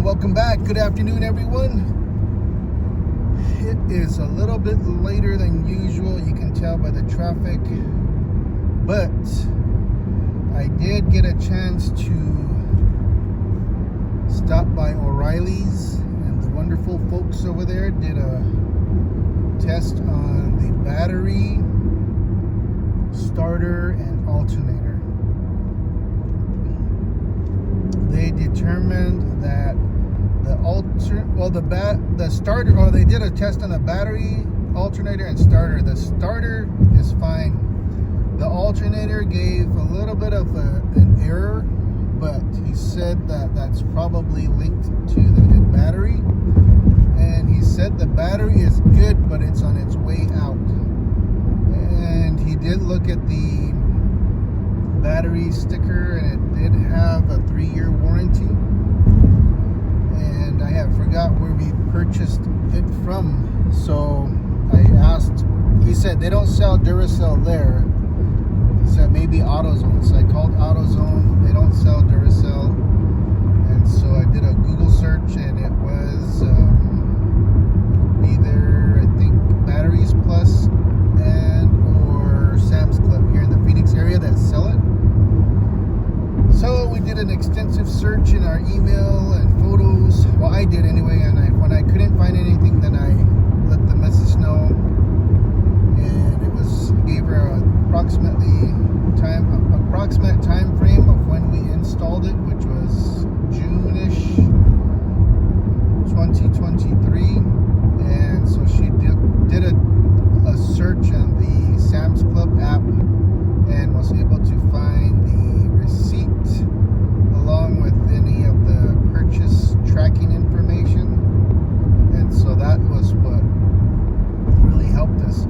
welcome back. Good afternoon, everyone. It is a little bit later than usual. You can tell by the traffic, but I did get a chance to stop by O'Reilly's, and the wonderful folks over there did a test on the battery, starter, and alternator. They determined that the starter, they did a test on the battery, alternator, and starter. The starter is fine. The alternator gave a little bit of an error, but he said that that's probably linked to the battery. And he said the battery is good, but it's on its way out. And he did look at the battery sticker, and it did have a 3-year warranty. And I have forgot where we purchased it from. So I asked, he said they don't sell Duracell there. He said maybe AutoZone. So I called AutoZone. They don't sell Duracell. And so I did a Google search, and it was either, I think, Batteries Plus and or Sam's Club here in the Phoenix area that sell it. So we did an extensive search in our email and photos. Well, I did anyway, and when I couldn't find anything, then I let the message know, and it gave her approximate time frame of when we installed it, which was June-ish 2023. And so she did a search on the Sam's Club app and was able to find the receipt along with any of the purchase tracking information. And so that was what really helped us.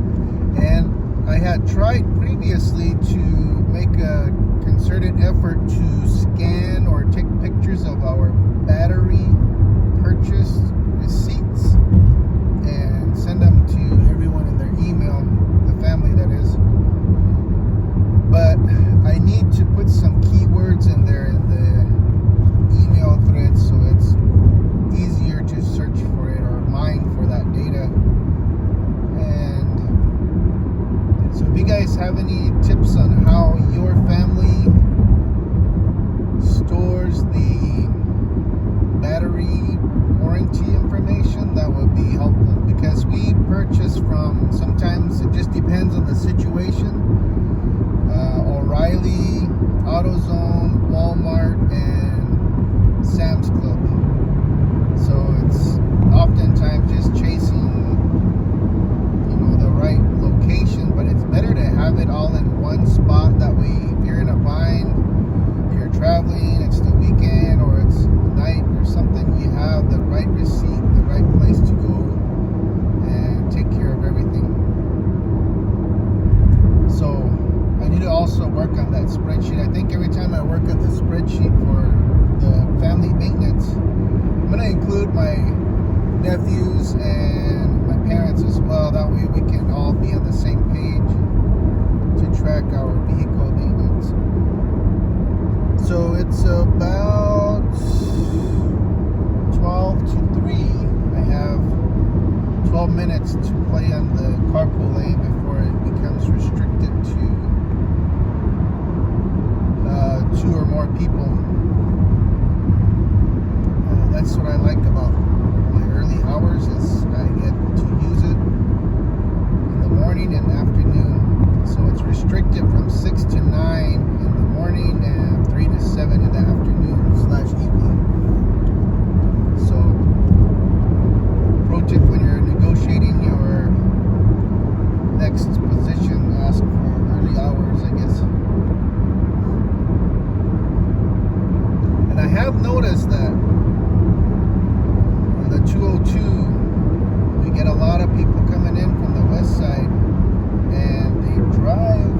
And I had tried previously to make a concerted effort to scan or take pictures of our battery purchase receipts and send them to everyone in their email, the family that is. But I need to put some keywords in there in the email thread so it's easier to search for it or mine for that data. And so if you guys have any tips on how your family stores the battery warranty information, that would be helpful, because we purchase from, sometimes it just depends on the situation, O'Reilly, AutoZone, Walmart, and Sam's Club. So it's oftentimes just chasing, the right location, but it's better to have it all in one spot. That way, if you're in a bind, you're traveling, it's the weekend or it's night or something, you have the right receipt, the right place to go and take care of everything. So I need to also work on that spreadsheet. I think every time I work on the spreadsheet for the family maintenance, I'm going to include my nephews and my parents as well. That way we can all be on the same page to track our vehicle maintenance. So it's about 12 to 3. I have 12 minutes to play on the carpool lane before it becomes restricted to 2 or more people. That's what I like about my early hours, is I get to use it in the morning and afternoon. So it's restricted from 6 to 9 in the morning and 3 to 7 in the afternoon/evening. So pro tip when you're negotiating your next position, ask for early hours, I guess. And I have noticed that on the 202, we get a lot of people coming in from the west side, and they drive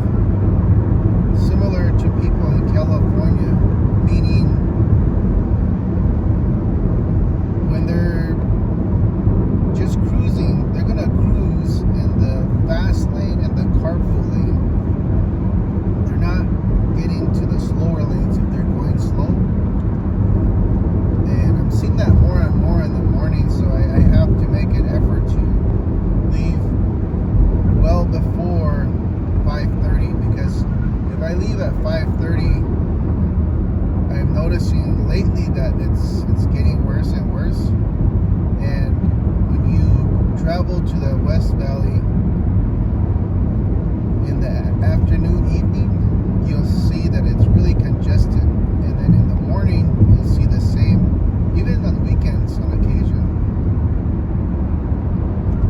similar to people in California, meaning when they're just cruising, they're going to cruise in the fast lane and the carpool lane. They're not getting to the slower lanes if they're going slow. And I'm seeing that more lately that it's getting worse and worse. And when you travel to the West Valley in the afternoon, evening, you'll see that it's really congested. And then in the morning, you'll see the same, even on weekends on occasion.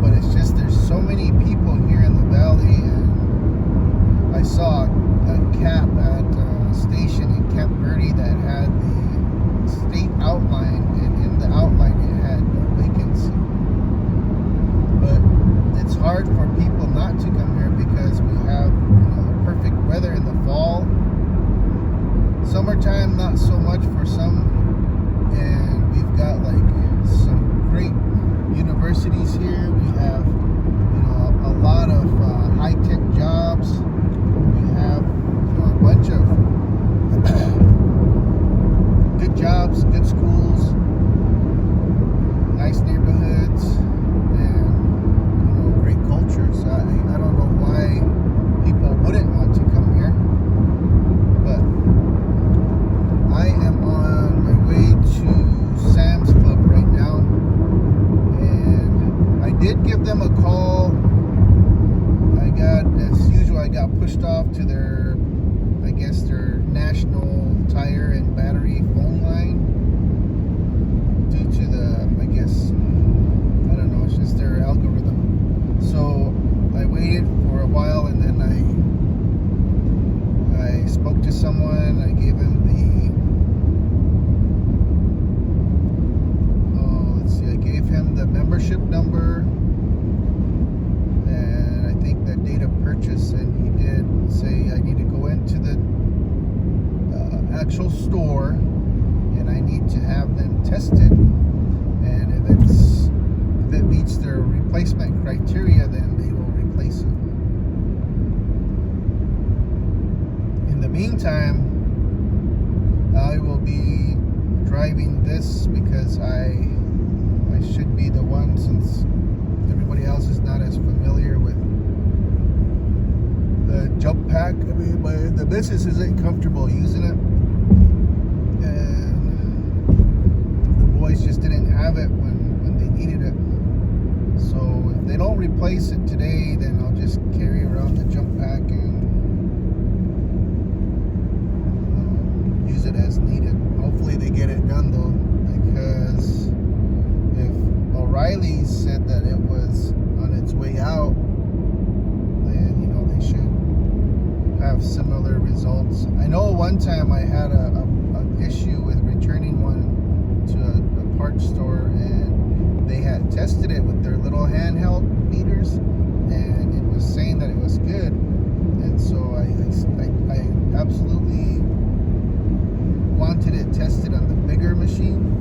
But it's just there's so many people here in the valley, and I saw a cap at a station in Camp Verde that had the state outline, and in the outline it had no vacancy. But it's hard for people not to come here because we have perfect weather in the fall. Summertime, not so much for some, and we've got like some great universities here. We have a lot of high-tech jobs. We have a bunch of good jobs, good schools, nice neighborhoods, and great culture. So I don't know why people wouldn't want to come here, but I am on my way to Sam's Club right now, and I did give them a call. As usual, I got pushed off to their national tire and battery phone line due to I don't know, it's just their algorithm. So I waited for a while, and then I spoke to someone. I gave him the membership number, and I think the date of purchase, and he did say I need to go into the actual store and I need to have them tested, and if it meets their replacement criteria, then they will replace it. In the meantime, I will be driving this because I should be the one, since everybody else is not as familiar with the jump pack. I mean, the business isn't comfortable using it, and the boys just didn't have it when they needed it. So if they don't replace it today, then I'll just carry around the jump pack and use it as needed. Hopefully they get it done though, because if O'Reilly said that it was on its way out, then they should have similar results. I know one time I had an issue with returning one to a parts store, and they had tested it with their little handheld meters, and it was saying that it was good. And so I absolutely wanted it tested on the bigger machine,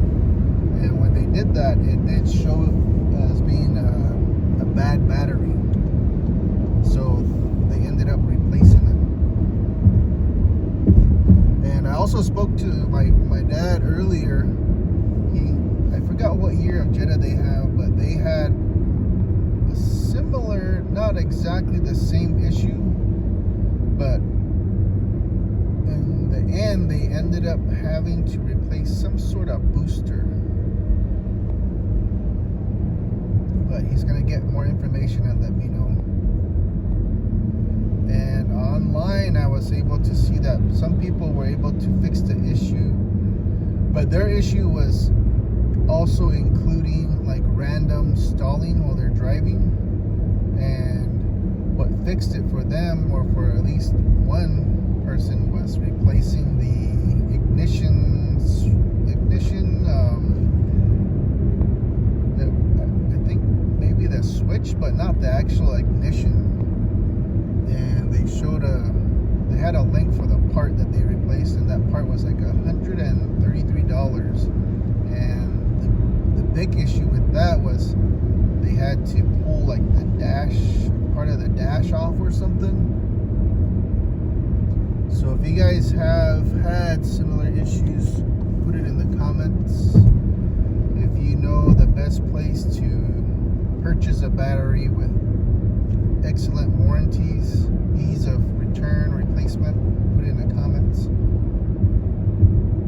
and when they did that, it did show as being a bad battery, so they ended up replacing it. And I also spoke to my dad earlier. I forgot what year of Jetta they have, but they had a similar, not exactly the same issue, but in the end they ended up having to replace some sort of booster. But he's going to get more information and let me know. And online I was able to see that some people were able to fix the issue, but their issue was also including like random stalling while they're driving. And what fixed it for them, or for at least one person, was replacing the ignition I think maybe the switch, but not the actual ignition. And they had a link for the part that they replaced, and that part was like $133. And the big issue with that was they had to pull like the part of the dash off or something. So if you guys have had similar issues, put it in the comments. If you know the best place to purchase a battery with excellent warranties, ease of return, replacement, put it in the comments.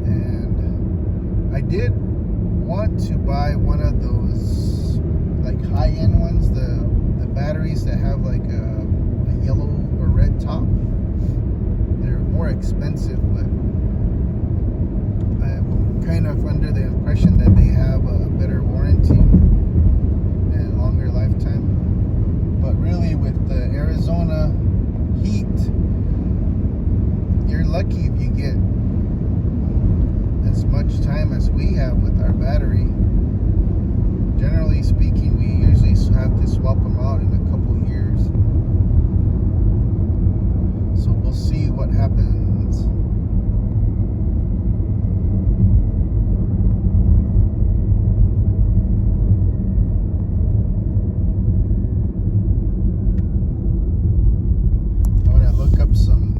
And I did want to buy one of those like high-end ones, the batteries that have like a yellow or red top. They're more expensive, but I'm kind of under the impression that they have a better warranty and longer lifetime. But really, with the Arizona heat, you're lucky if you get as much time as we have with our battery. Generally speaking, we usually have to swap them out in a couple years. So we'll see what happens. I'm gonna look up some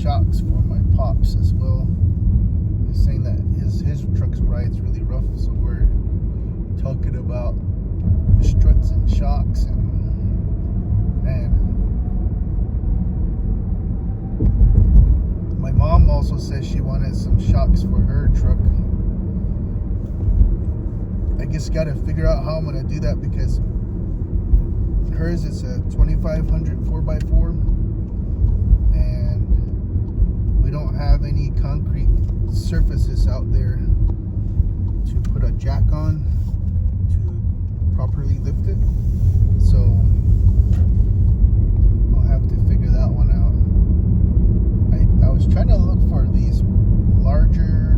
shocks for my pops as well. He's saying that his truck's ride's really rough, so we're talking about struts and shocks and my mom also says she wanted some shocks for her truck. I just got to figure out how I'm going to do that, because hers is a 2500 4x4 and we don't have any concrete surfaces out there to put a jack on to properly lift it. So I'll have to figure that one out. I was trying to look for these larger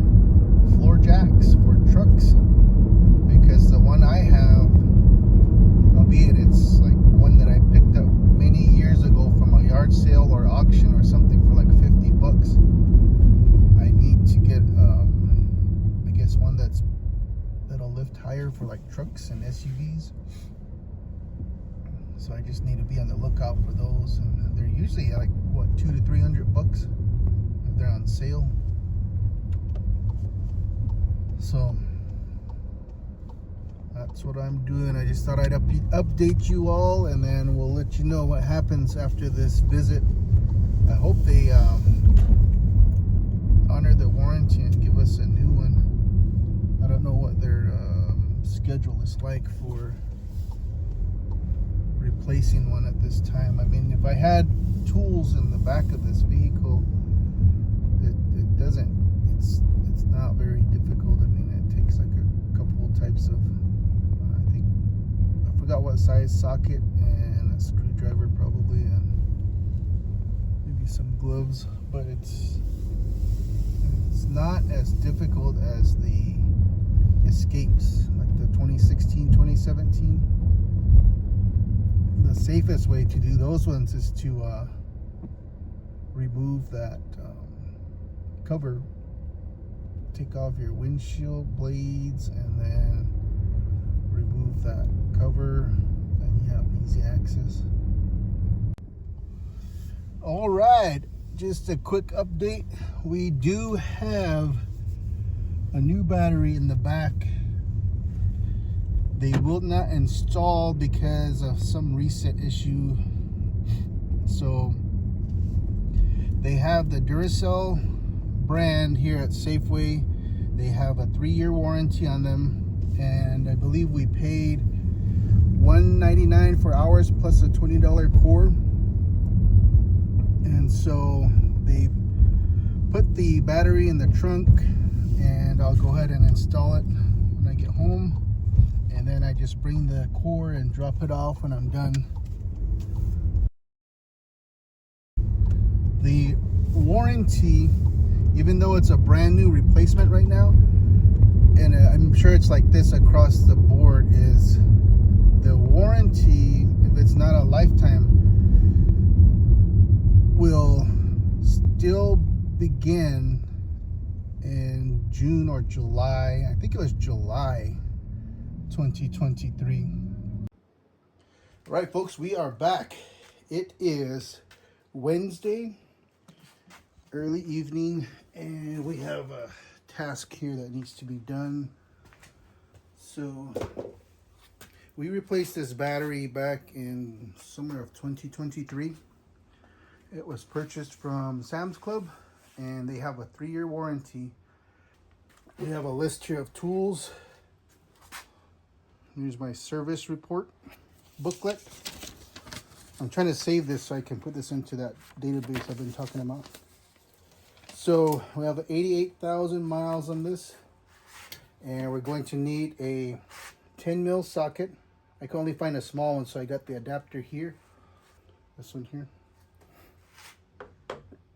floor jacks for trucks, because the one I have, albeit it's like one that I picked up many years ago from a yard sale or auction or something for like $50, I need to get I guess one that'll lift higher for like trucks and SUVs. So I just need to be on the lookout for those, and they're usually like what, $200 to $300 if they're on sale. So that's what I'm doing. I just thought I'd update you all, and then we'll let you know what happens after this visit. I hope they honor the warranty and give us a new one. I don't know what their schedule is like for replacing one at this time. I mean, if I had tools in the back of this vehicle, it's not very difficult. I mean, it takes like a couple types of I forgot what size socket, and a screwdriver probably, and maybe some gloves, but it's not as difficult as the Escapes, like the 2016, 2017. The safest way to do those ones is to remove that cover, take off your windshield blades, and then remove that cover, and you have easy access. All right, just a quick update. We do have a new battery in the back. They will not install because of some reset issue. So they have the Duracell brand here at Safeway. They have a 3-year warranty on them, and I believe we paid $199 for ours plus a $20 core. And so they put the battery in the trunk, and I'll go ahead and install it when I get home, and then I just bring the core and drop it off when I'm done. The warranty, even though it's a brand new replacement right now, and I'm sure it's like this across the board, is the warranty, if it's not a lifetime, will still begin in June or July. I think it was July 2023. All right, folks, we are back. It is Wednesday, early evening, and we have a task here that needs to be done. So we replaced this battery back in summer of 2023. It was purchased from Sam's Club, and they have a 3-year warranty. We have a list here of tools. Here's my service report booklet. I'm trying to save this so I can put this into that database I've been talking about. So we have 88,000 miles on this, and we're going to need a 10 mil socket. I can only find a small one, so I got the adapter here. This one here.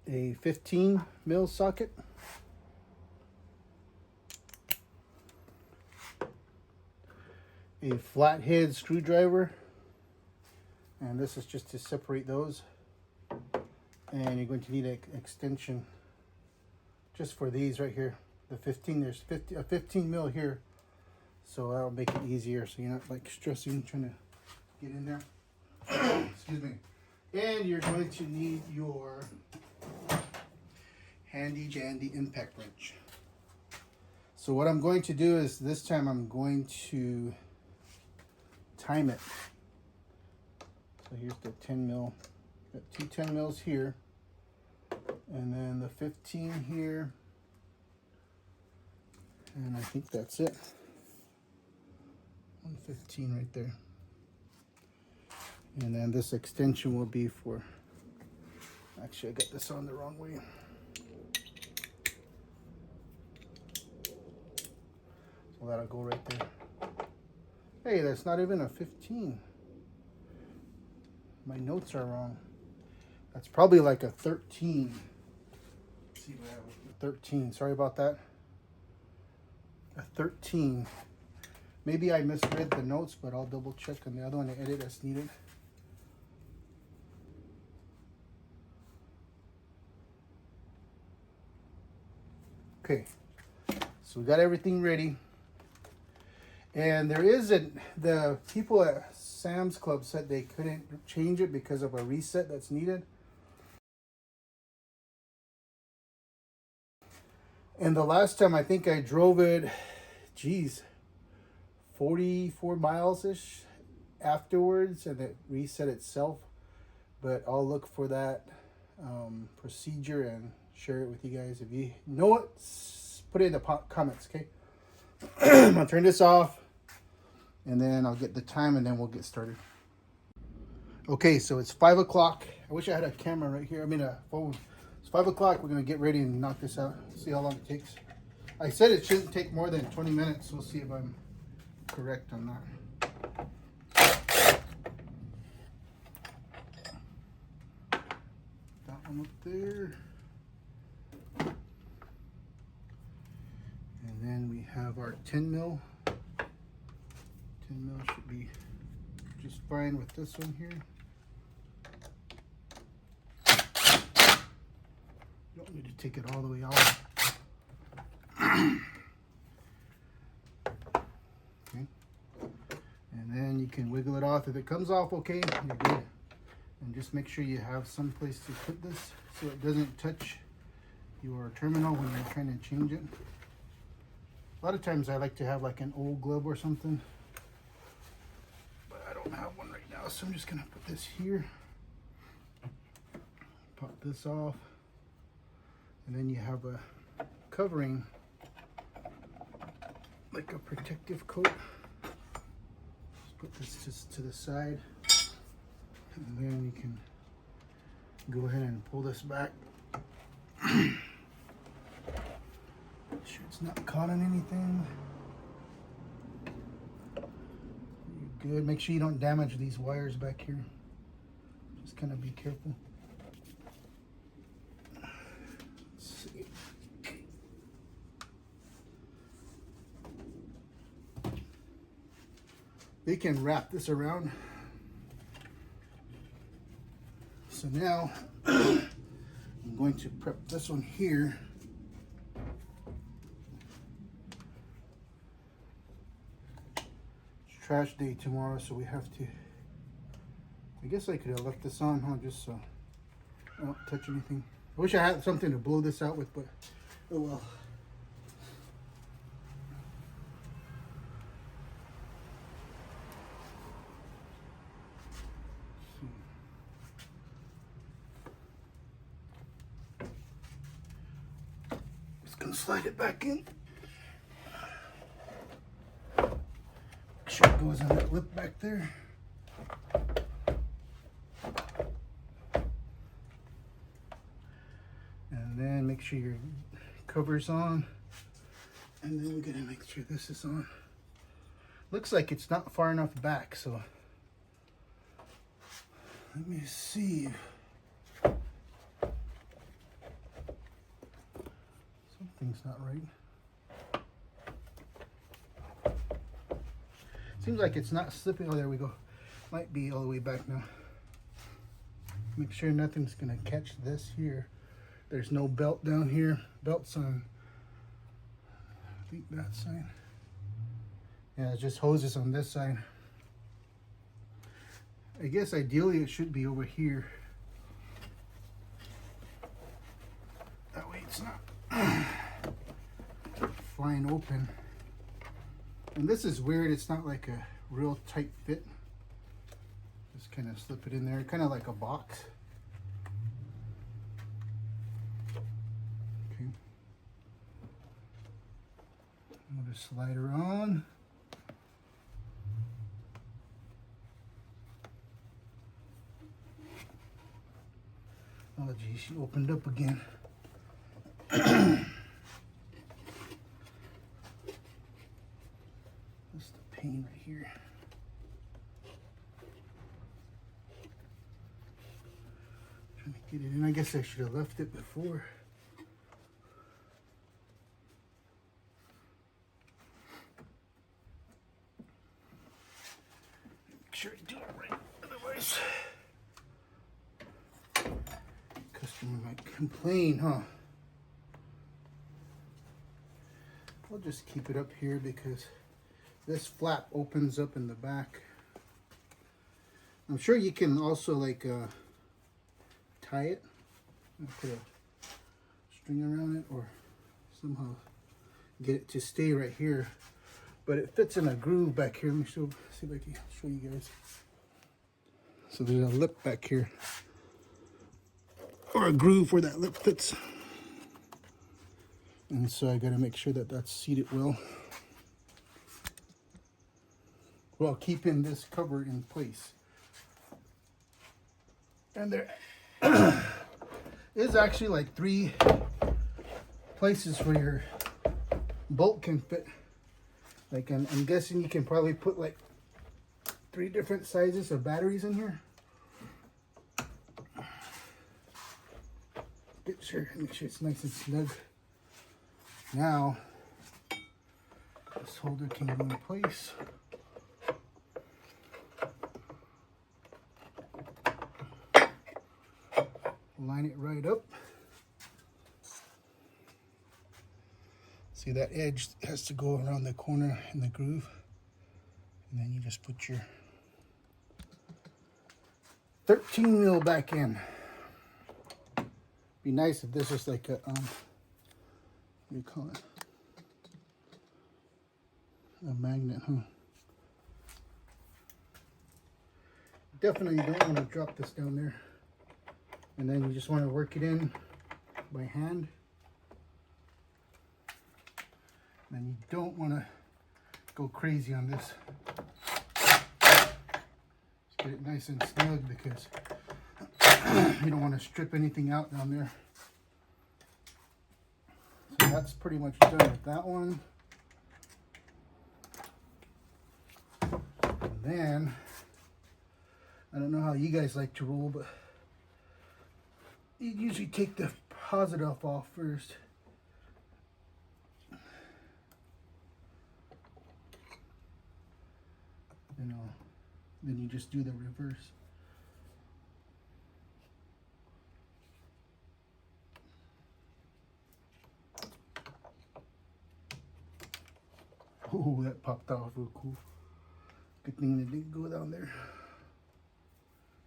A 15 mil socket. A flathead screwdriver. And this is just to separate those. And you're going to need an extension just for these right here. The 15, there's a 15 mil here. So that'll make it easier, so you're not like stressing trying to get in there. Excuse me. And you're going to need your handy dandy impact wrench. So what I'm going to do is this time I'm going to time it. So here's the 10 mil. Got two 10 mils here, and then the 15 here, and I think that's it. 115 right there. And then this extension will be for, actually I got this on the wrong way. So that'll go right there. Hey, that's not even a 15. My notes are wrong. That's probably like a 13. Let's see what I have. 13, sorry about that. A 13. Maybe I misread the notes, but I'll double check on the other one to edit as needed. Okay, so we got everything ready. And there isn't, the people at Sam's Club said they couldn't change it because of a reset that's needed. And the last time I think I drove it, geez, 44 miles-ish afterwards, and it reset itself. But I'll look for that procedure and share it with you guys. If you know it, put it in the comments, okay? I'm gonna turn this off, and then I'll get the time, and then we'll get started. Okay, so it's 5 o'clock. I wish I had a camera right here. I mean a phone. It's 5 o'clock. We're gonna get ready and knock this out. See how long it takes. I said it shouldn't take more than 20 minutes. We'll see if I'm correct on that. That one up there. And then we have our 10 mil. 10 mil should be just fine with this one here. Don't need to take it all the way out. Okay. And then you can wiggle it off. If it comes off okay, you're good. And just make sure you have some place to put this so it doesn't touch your terminal when you're trying to change it. A lot of times I like to have like an old glove or something, but I don't have one right now, so I'm just gonna put this here, pop this off, and then you have a covering, like a protective coat. Just put this just to the side, and then you can go ahead and pull this back. Make sure it's not caught on anything. You're good. Make sure you don't damage these wires back here. Just kind of be careful. Let's see. They can wrap this around. So now I'm going to prep this one here. Trash day tomorrow, so we have to, I guess I could have left this on, huh, just so I don't touch anything. I wish I had something to blow this out with, but oh well. Just gonna slide it back in. Make sure it goes on that lip back there. And then make sure your cover's on. And then we're gonna make sure this is on. Looks like it's not far enough back, so let me see. Something's not right. Seems like it's not slipping. Oh, there we go. Might be all the way back now. Make sure nothing's gonna catch this here. There's no belt down here. Belt's on, I think that side. Yeah, it's just hoses on this side. I guess ideally it should be over here. That way it's not flying open. And this is weird, it's not like a real tight fit. Just kind of slip it in there, kind of like a box. Okay. I'll just slide her on. Oh geez, she opened up again. That's the pain right here. Trying to get it in. I guess I should have left it before. Make sure I do it right, otherwise customer might complain, huh? We'll just keep it up here because this flap opens up in the back. I'm sure you can also like tie it and put a string around it or somehow get it to stay right here. But it fits in a groove back here. Let me see if I can show you guys. So there's a lip back here, or a groove where that lip fits. And so I got to make sure that that's seated well, while keeping this cover in place. And there is actually like 3 places where your bolt can fit. Like I'm guessing you can probably put like 3 different sizes of batteries in here. Make sure it's nice and snug. Now this holder can go in place. Line it right up. See, that edge has to go around the corner in the groove, and then you just put your 13 mil back in. Be nice if this was like a what do you call it? A magnet, huh? Definitely don't want to drop this down there. And then you just want to work it in by hand. And you don't want to go crazy on this. Just get it nice and snug because you don't want to strip anything out down there. So that's pretty much done with that one. And then, I don't know how you guys like to roll, but you usually take the positive off first. Then you just do the reverse. Oh, that popped off real cool. Good thing it didn't go down there.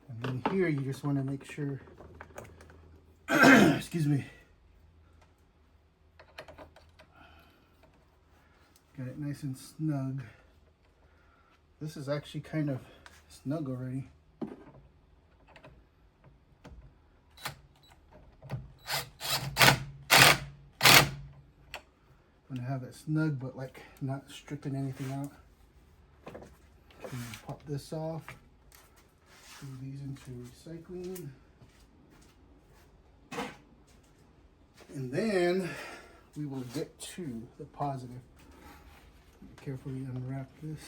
And then here you just want to make sure, excuse me, got it nice and snug. This is actually kind of snug already. I'm gonna have it snug, but like not stripping anything out. Pop this off. Move these into recycling. And then we will get to the positive. Carefully unwrap this.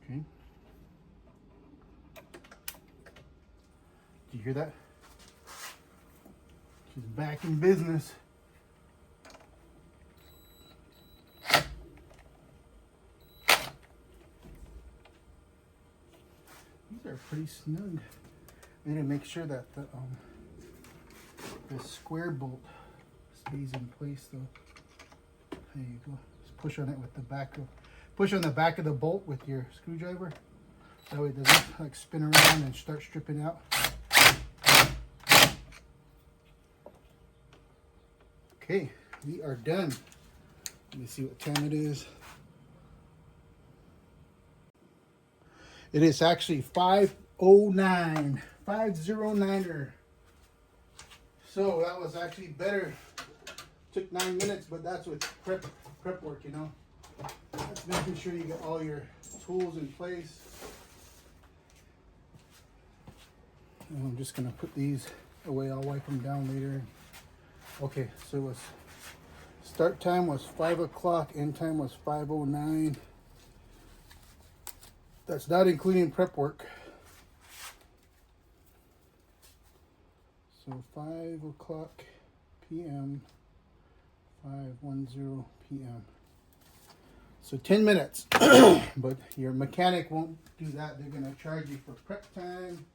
Okay. Did you hear that? She's back in business. These are pretty snug. I need to make sure that the square bolt stays in place though. There you go. Just push on it with the back of, push on the back of the bolt with your screwdriver. That way it doesn't like spin around and start stripping out. Okay, we are done. Let me see what time it is. It is actually 5:09, 509er. So that was actually better. Took 9 minutes, but that's what prep work, you know. That's making sure you get all your tools in place. And I'm just gonna put these away. I'll wipe them down later. Okay, so it was start time was 5 o'clock, end time was 5:09. That's not including prep work. So 5 o'clock p.m., 5:10 p.m. So 10 minutes. But your mechanic won't do that. They're gonna charge you for prep time.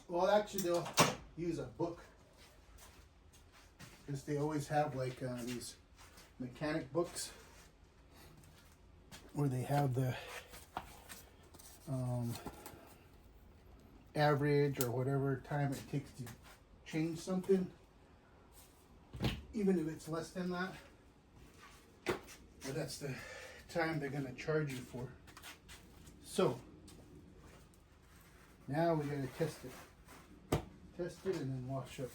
Well, actually they'll use a book. Because they always have like these mechanic books where they have the average or whatever time it takes to change something, even if it's less than that. But that's the time they're gonna charge you for. So now we gotta test it. Test it and then wash up.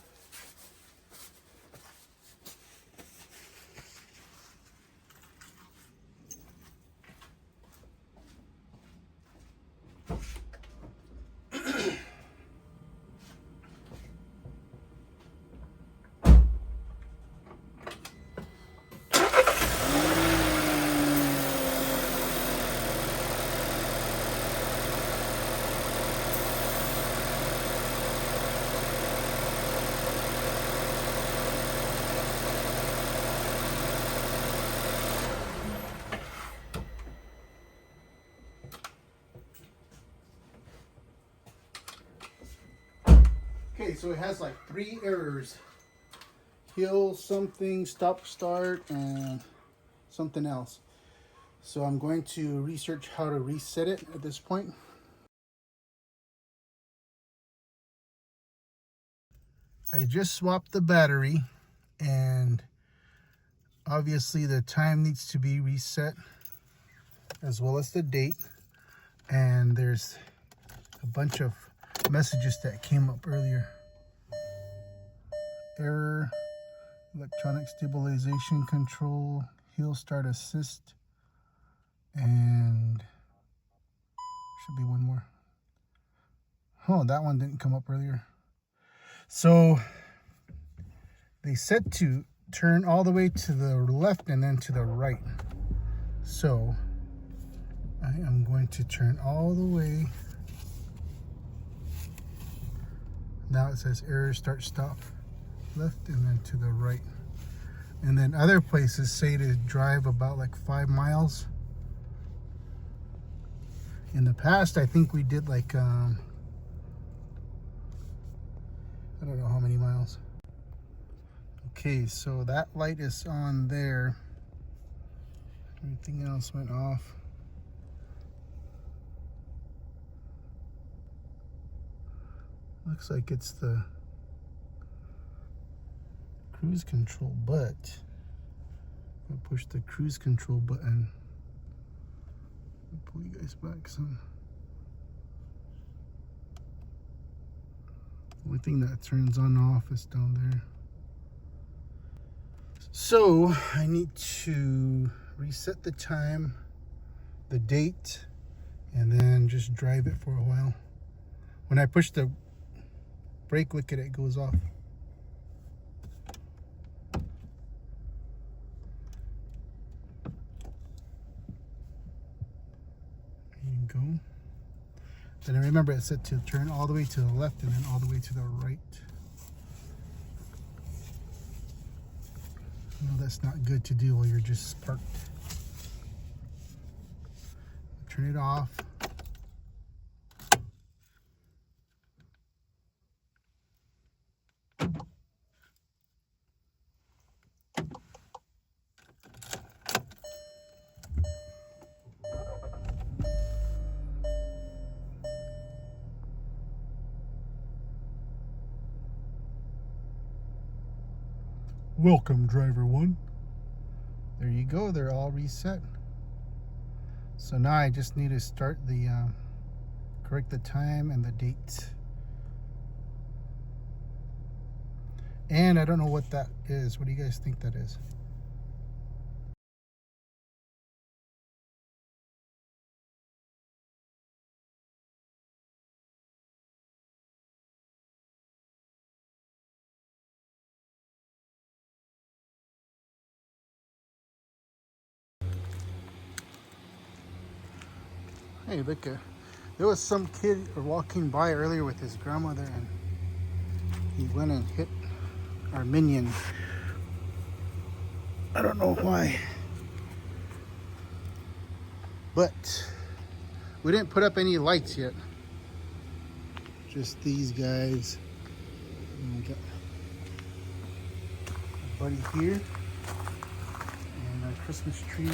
Okay, so it has like 3 errors. Hill something, stop start, and something else. So I'm going to research how to reset it at this point. I just swapped the battery, and obviously the time needs to be reset as well as the date. And there's a bunch of messages that came up earlier. Error, electronic stabilization control, hill start assist, and should be one more. Oh, that one didn't come up earlier. So they said to turn all the way to the left and then to the right. So I am going to turn all the way. Now it says error, start, stop, left and then to the right. And then other places say to drive about like 5 miles. In the past, I think we did like, I don't know how many miles. Okay, so that light is on there. Everything else went off. Looks like it's the cruise control, but if I push the cruise control button, I'll pull you guys back some. The only thing that turns on and off is down there. So So I need to reset the time, the date, and then just drive it for a while. When I push the brake, look at it, goes off. There you go. Then I remember it said to turn all the way to the left and then all the way to the right. No, that's not good to do while you're just parked. Turn it off. Welcome, driver one. There you go, they're all reset. So now I just need to start the, correct the time and the date. And I don't know what that is. What do you guys think that is? Hey, look, there was some kid walking by earlier with his grandmother and he went and hit our minion. I don't know why. But we didn't put up any lights yet. Just these guys. And we got our buddy here. And our Christmas tree.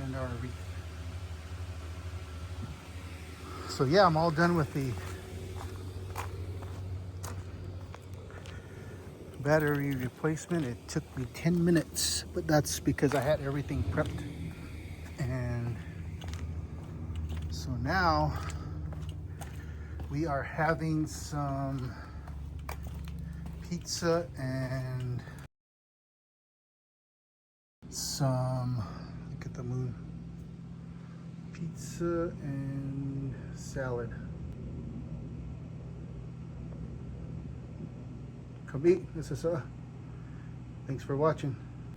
And our wreath. So yeah, I'm all done with the battery replacement. It took me 10 minutes, but that's because I had everything prepped. And so now we are having some pizza and some, look at the moon, pizza and salad. Come eat. This is thanks for watching.